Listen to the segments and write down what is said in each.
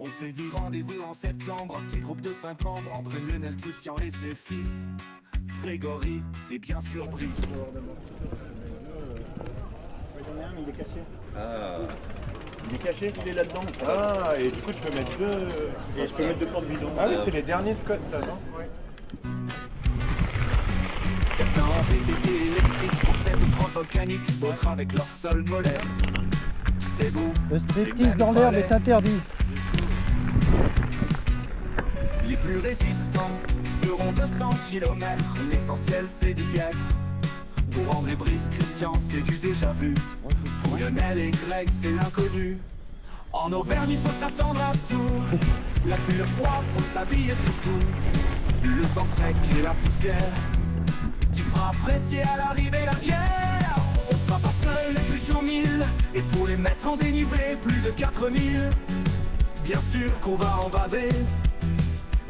On s'est dit rendez-vous en septembre, un petit groupe de 5 membres, entre Lionel, Christian et ses fils, Grégory et bien sûr Brice. Il est caché. Ah. Il est caché, il est là-dedans. Ah, et du coup tu peux mettre deux. Et je peux mettre deux porte-bidons. Ah oui, c'est les derniers Scott ça, non? Ouais. Certains ont VTT électrique pour cette transe volcanique, d'autres avec leur sol molaire. C'est beau. Le striptease dans l'herbe est interdit. Les plus résistants feront 200 km, l'essentiel c'est d'y être. Pour André, Brice, Christian, c'est du déjà vu. Pour Lionel et Greg, c'est l'inconnu. En Auvergne, il faut s'attendre à tout. La pluie, le froid, faut s'habiller surtout. Le temps sec et la poussière qui fera apprécier à l'arrivée la bière. On sera pas seul, mais plutôt 1000. Et pour les mettre en dénivelé, plus de 4000. Bien sûr qu'on va en baver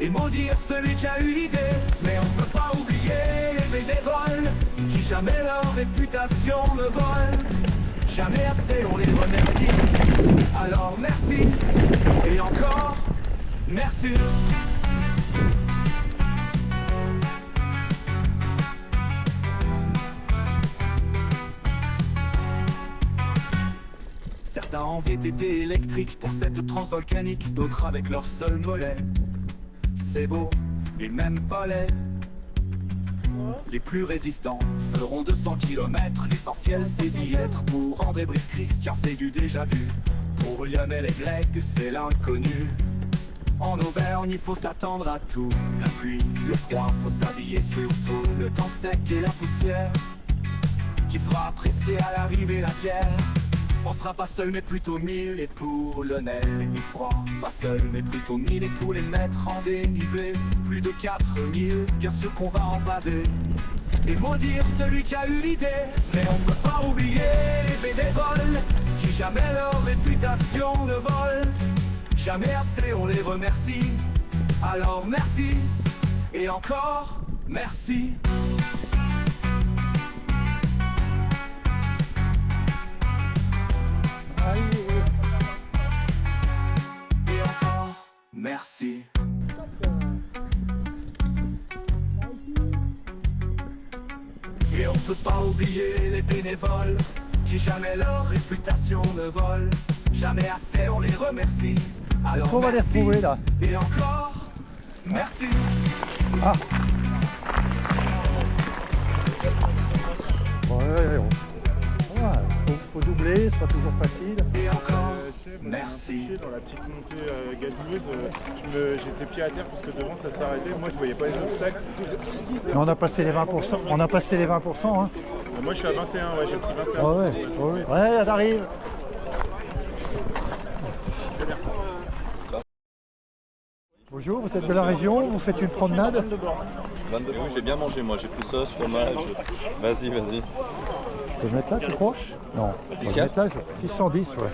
et maudire celui qui a eu l'idée. Mais on peut pas oublier les bénévoles qui jamais leur réputation ne volent. Jamais assez on les remercie. Alors merci, et encore merci. Certains en VTT électrique pour cette transe volcanique, d'autres avec leur seul mollet. C'est beau, mais même pas laid. Les plus résistants feront 200 km, l'essentiel c'est d'y être. Pour André, Brice, Christian, c'est du déjà vu. Pour Lionel et Greg, c'est l'inconnu. En Auvergne, il faut s'attendre à tout. La pluie, le froid, faut s'habiller surtout. Le temps sec et la poussière qui fera apprécier à l'arrivée la bière. On sera pas seul mais plutôt 1000. Et pour Lionel et froid, pas seul mais plutôt 1000. Et pour les mettre en dénivelé, plus de 4000. Bien sûr qu'on va en baver et maudire celui qui a eu l'idée. Mais on peut pas oublier les bénévoles qui jamais leur réputation ne volent. Jamais assez on les remercie. Alors merci, et encore merci. Et encore merci. Et on peut pas oublier les bénévoles qui jamais leur réputation ne volent. Jamais assez on les remercie. Alors On va les merci, retrouver là. et encore merci. Ah. Ouais, faut doubler, c'est pas toujours facile. Et encore Chef, merci. dans la petite montée gazeuse, j'étais pied à terre parce que devant ça s'arrêtait. Moi je voyais pas les obstacles. Mais on a passé les 20%. On a passé les 20%. Hein. Moi je suis à 21, ouais, j'ai pris 21. Ouais, elle arrive. Bonjour, vous êtes de la région, vous faites une promenade? 22 oui, j'ai bien mangé moi, j'ai pris sauce, fromage. Vas-y, vas-y. Je peux me mettre là, tu crois? Non. Je peux me mettre là, 610, ouais.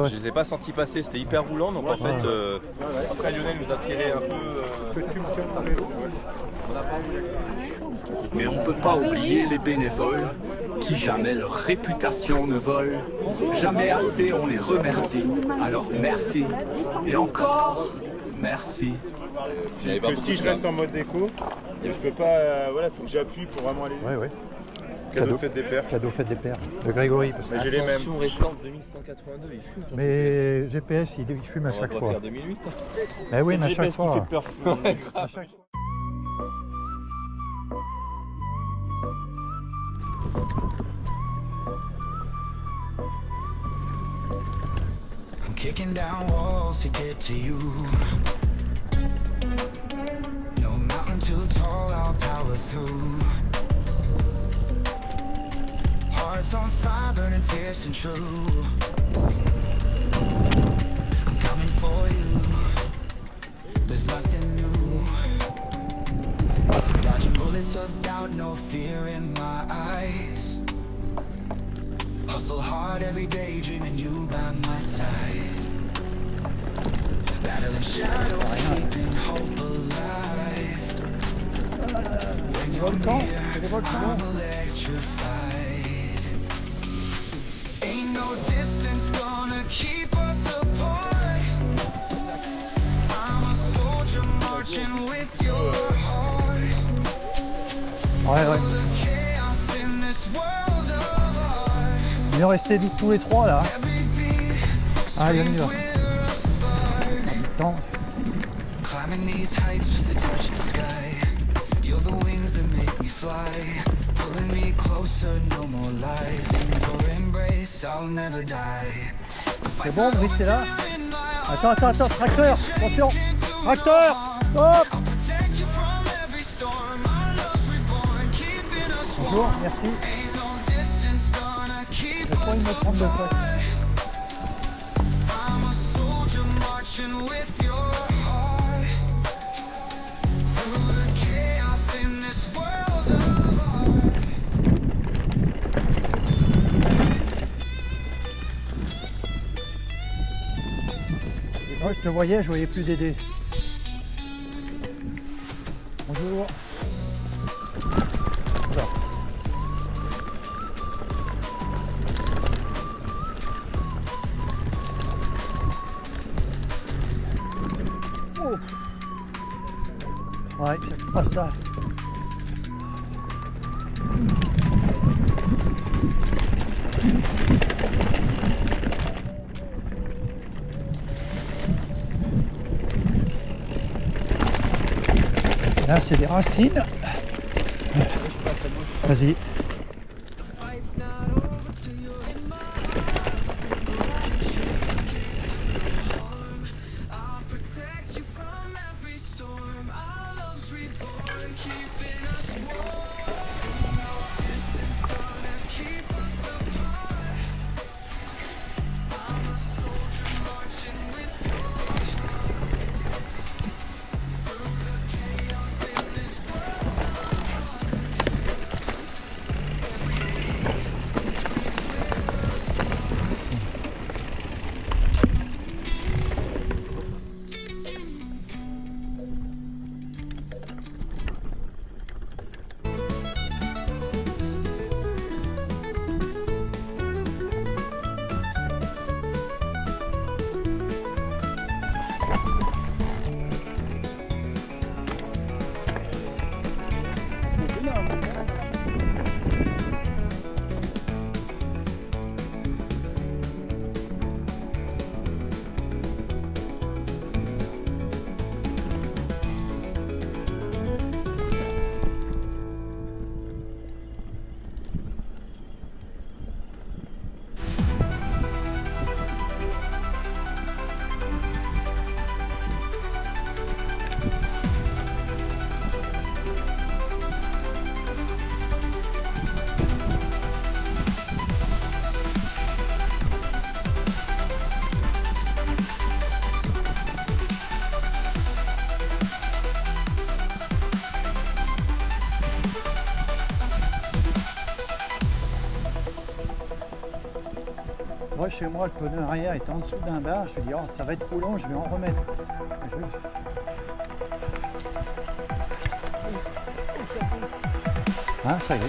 Je les ai pas sentis passer, c'était hyper roulant, donc en fait, après Lionel nous a tiré un peu. Mais on peut pas oublier les bénévoles qui jamais leur réputation ne volent. Jamais assez on les remercie. Alors merci, et encore merci. Parce que si je reste en mode déco, je peux pas. Voilà, faut que j'appuie pour vraiment aller. Ouais. Cadeau de fête des pères. Cadeau fête des pères. De Grégory. Parce que... Mais j'ai les mêmes. Ascension restante 2182, il fume. Mais GPS, il fume à chaque fois. Faire 2008. Eh oui, mais à chaque fois. À chaque fois. I'm kicking down walls to get to you. No mountain too tall, I'll power through. Hearts on fire, burning fierce and true. I'm coming for you. There's nothing new. Dodging bullets of doubt, no fear in my eyes. Hustle hard every day, dreaming you by my side. Battling shadows, keeping hope alive. When you're near, I'm electrified. Ain't no distance gonna keep us apart. ouais. chaos in this world of art. On est restés vite tous les trois là. Every beat Allez, on y screams va. we're a spark. Attends. Climbing these heights just to touch the sky. You're the wings that make me fly. Pulling me closer, no more lies. In your embrace, I'll never die. C'est bon, Brice, t'es là? Attends, tracteur, attention. Tracteur, stop. Protect you from every storm. Our love's reborn, keeping us warm. Bonjour, merci. Ain't no distance gonna keep Je crois us une me prendre de près. apart. I'm a soldier marching with your heart. Through the chaos in this world of art. Moi je te voyais, je voyais plus Dédé. Bonjour. Voilà. Oh. Ouais, c'est pas ça. Là, c'est des racines. Vas-y. Fight's not over till you're in my arms. Broken chains keep warm. I'll protect you from every storm. Our love's reborn, keeping us warm. No distance gonna keep us apart. I'm a soldier marching with your heart. Through the chaos in this world. Moi, chez moi, le pneu arrière est en dessous d'un bar. Je me dis, oh, ça va être trop long, je vais en remettre. Ah, ça y est.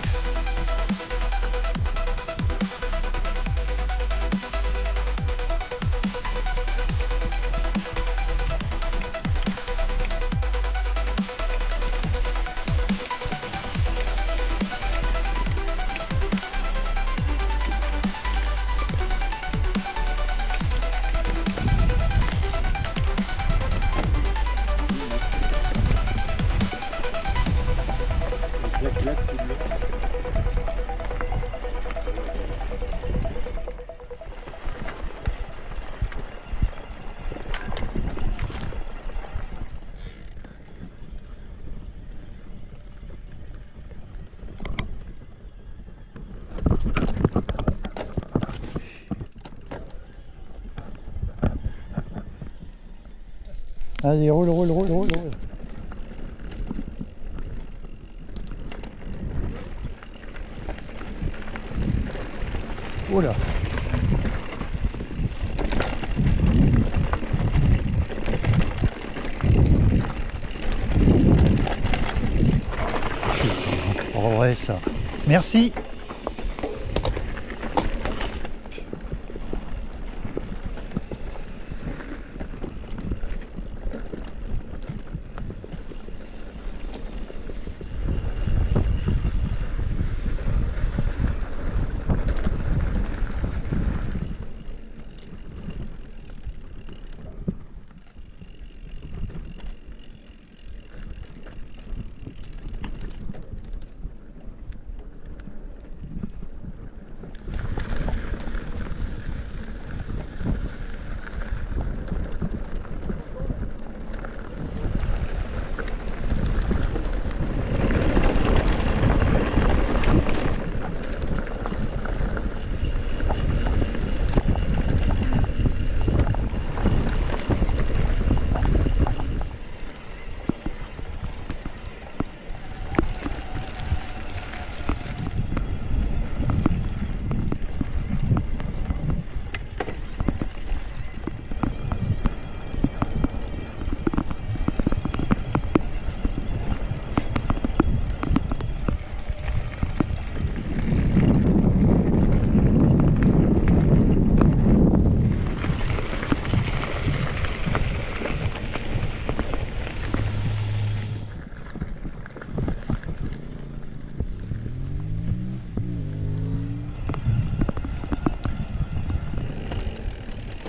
Allez, roule. Oh là. Oh ouais, ça. Merci.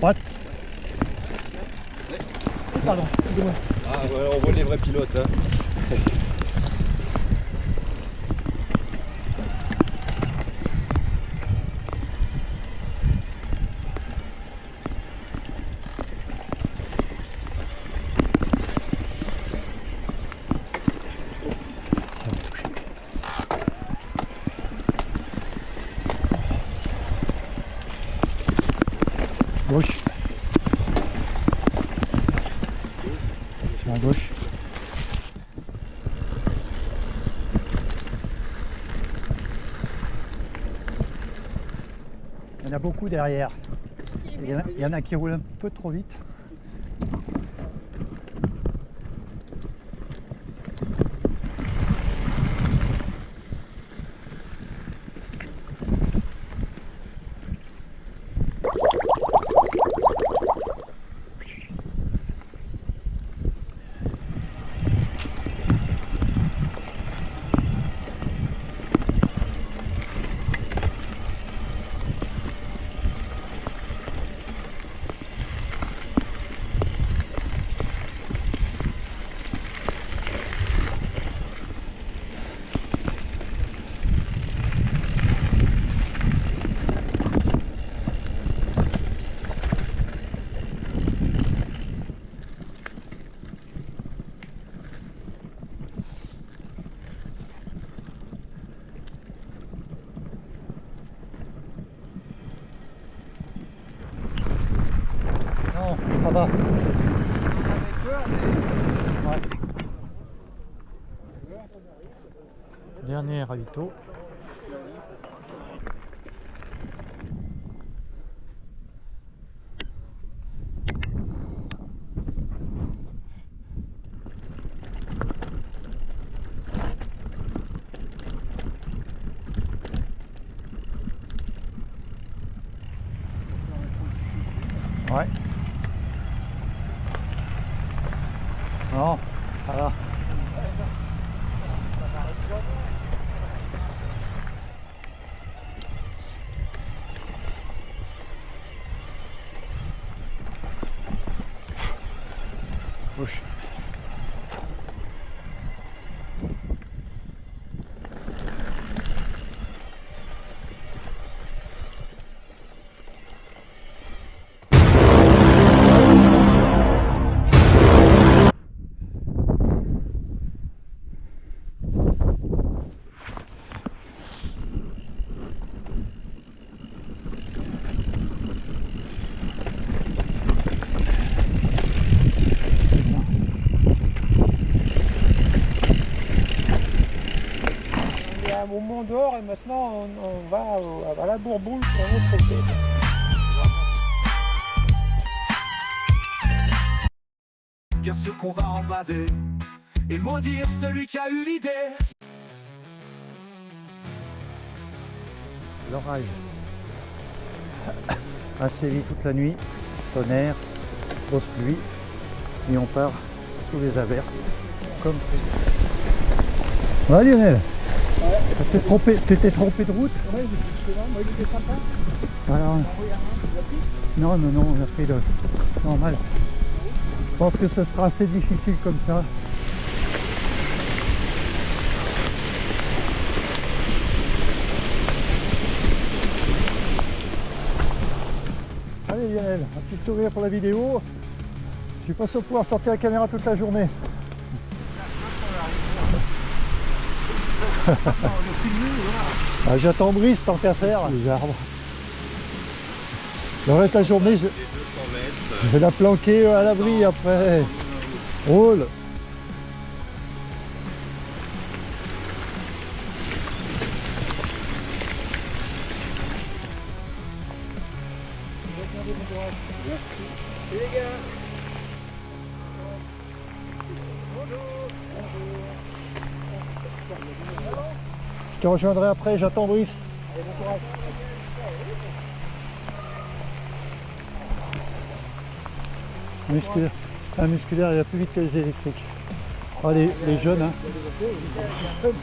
Droite. Pardon, excusez-moi. Ah ouais, on voit les vrais pilotes. Hein. Gauche. À gauche. Il y en a beaucoup derrière. Il y en a qui roulent un peu trop vite. Non, ça va. Ouais. Dernier ravito. Ouais. Non, ça va. Gauche. Il y a un moment dehors et maintenant on va à la Bourboule sur un autre côté. Bien sûr qu'on va en baver et maudire celui qui a eu l'idée. L'orage. Assez vite toute la nuit. Tonnerre, grosse pluie. Et on part sous les averses. Comme prévu. Ouais Lionel. Tu t'es trompé de route? Ouais, moi il était sympa. Alors, non, on a pris le normal. Je pense que ce sera assez difficile comme ça. Allez Lionel, un petit sourire pour la vidéo. Je suis pas sûr de pouvoir sortir la caméra toute la journée. Ah, j'attends Brice tant qu'à faire. Les arbres. Le reste de la journée, je vais la planquer à l'abri après. Roule. Et les gars. Je te rejoindrai après, j'attends Brice. Allez, bon courage. Musculaire. Un musculaire, il va plus vite que les électriques. Ah, les jeunes, hein. Voilà.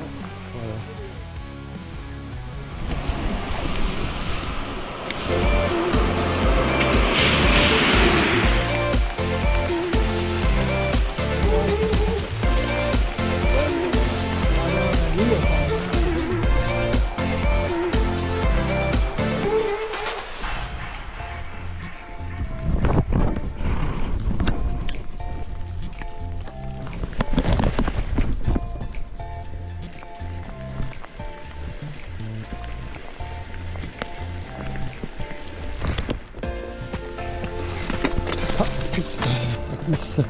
10.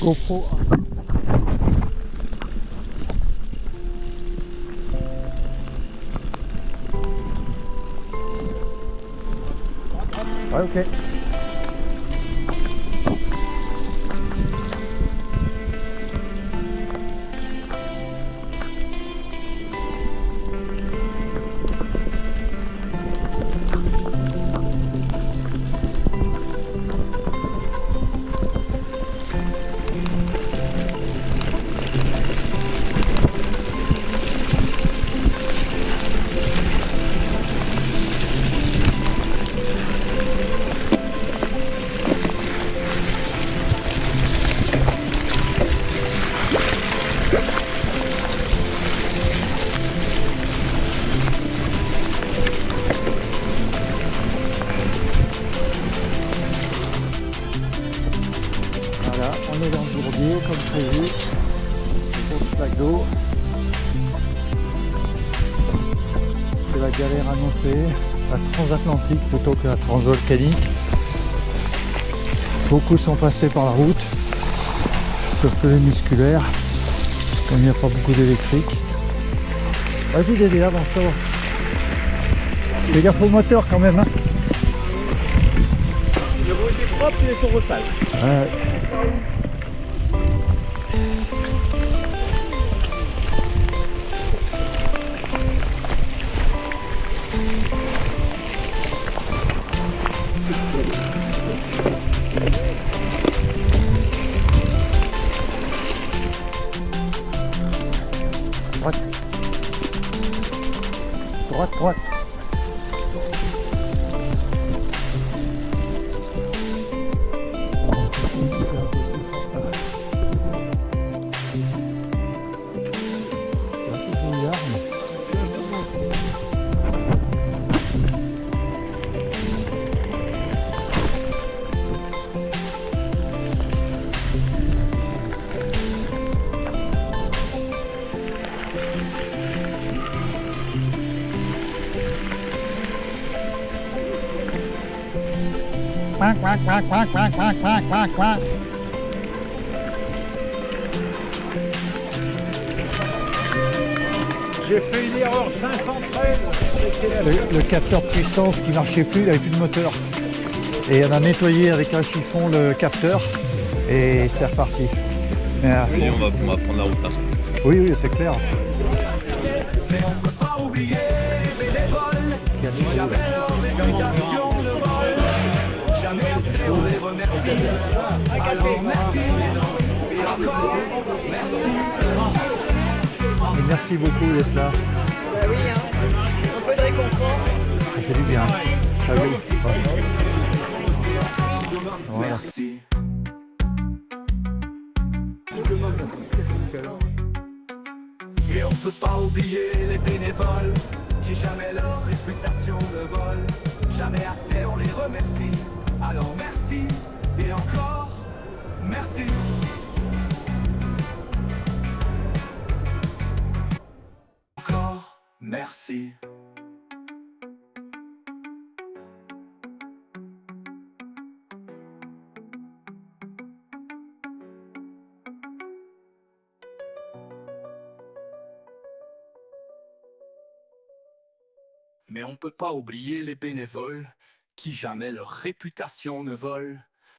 GoPro. Ouais, ok. Voilà, on est dans le Bourbier comme prévu. Grosse flaque d'eau. C'est la galère annoncée, la transatlantique plutôt que la transvolcanique. Beaucoup sont passés par la route, sauf que les musculaires, comme il n'y a pas beaucoup d'électrique. Vas-y Dédé, avance, ça va. Fais gaffe au moteur quand même. Hein. Le roue est propre, il est sur vos salles. Ouais. Droite. Droite, droite. Quack, quack, quack, quack, quack, quack, quack, quack, quack. J'ai fait une erreur 513. Le capteur de puissance qui marchait plus, il n'avait plus de moteur. Et on a nettoyé avec un chiffon le capteur et c'est reparti. Mais, Et on va prendre la route là. oui, oui, c'est clair. Mais on peut pas oublier les bénévoles qui jamais leur réputation ne vole. Jamais assez on les remercie. Alors merci et encore merci. Et merci beaucoup d'être là. Bah oui, hein. Un peu de réconfort. Ça fait du bien. Ah oui. Voilà. Merci. Et on peut pas oublier les bénévoles qui jamais leur réputation ne vole. Jamais assez on les remercie. Alors merci et encore merci. Encore merci. Mais on peut pas oublier les bénévoles qui jamais leur réputation ne vole.